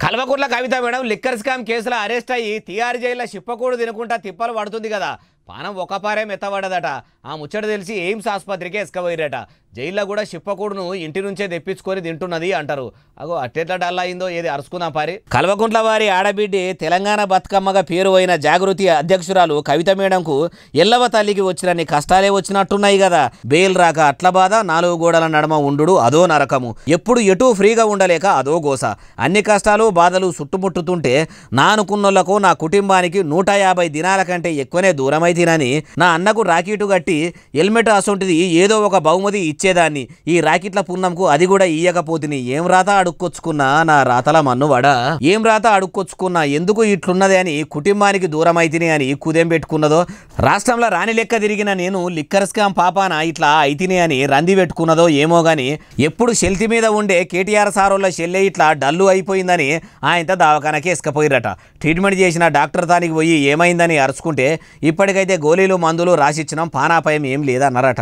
Kalvakuntla Kavitha madam liquor scam కేసులో arrest అయ్యి తిహార్ జైల్లో చిప్పకూడు తినుకుంటా తిప్పలు పడుతుంది కదా. పానం ఒక పారే మెత్తబడ్డదట. ఆ ముచ్చట తెలిసి ఎయిమ్స్ ఆసుపత్రికి ఎస్కపోయిరట. జైల్లో కూడా చిప్పకూడును ఇంటి నుంచే తెప్పించుకొని తింటున్నది అంటారు. అగో అట్టెట్లా డల్లా అయిందో ఏది అరుచుకుందాం పారి. కల్వకుంట్ల వారి ఆడబిడ్డి తెలంగాణ బతుకమ్మగా పేరు అయిన జాగృతి అధ్యక్షురాలు కవిత మేడంకు ఎల్లవ తల్లికి వచ్చినన్ని కష్టాలే వచ్చినట్టున్నాయి కదా. బెయిల్ రాక అట్ల బాధ, 4 గోడల నడమ ఉండు అదో నరకము, ఎప్పుడు ఎటూ ఫ్రీగా ఉండలేక అదో గోస, అన్ని కష్టాలు బాధలు చుట్టుముట్టుతుంటే నా అనుకున్నోళ్లకు నా కుటుంబానికి 150 దినాల కంటే ఎక్కువనే దూరమైతేనని నా అన్నకు రాకెట్ కట్టి హెల్మెట్ అసొంటిది ఏదో ఒక బహుమతి ఇచ్చేదాన్ని. ఈ రాకెట్ల పుణ్యంకు అది కూడా ఇయ్యకపోతిని. ఏం రాత అడుక్కొచ్చుకున్నా నా రాతల మన్నువాడా, ఏం రాత అడుక్కొచ్చుకున్నా, ఎందుకు ఇట్లున్నది అని కుటుంబానికి దూరం అయితేనే అని కుదేం పెట్టుకున్నదో. రాష్ట్రంలో రాణి లెక్క తిరిగిన నేను లిక్కర్ స్కామ్ పాపాన ఇట్లా అయితేనే అని రంది పెట్టుకున్నదో ఏమో గాని, ఎప్పుడు షెల్తి మీద ఉండే కేటీఆర్ సారోళ్ళ షెల్లె ఇట్లా డల్లు అయిపోయిందని ఆయనతో దవాఖానకి ఎసుకపోయిరట. ట్రీట్మెంట్ చేసిన డాక్టర్ తానికి పోయి ఏమైందని అరుచుకుంటే ఇప్పటికైతే గోళీలు మందులు రాసిచ్చినాం, పానాపాయం ఏం లేదన్నారట.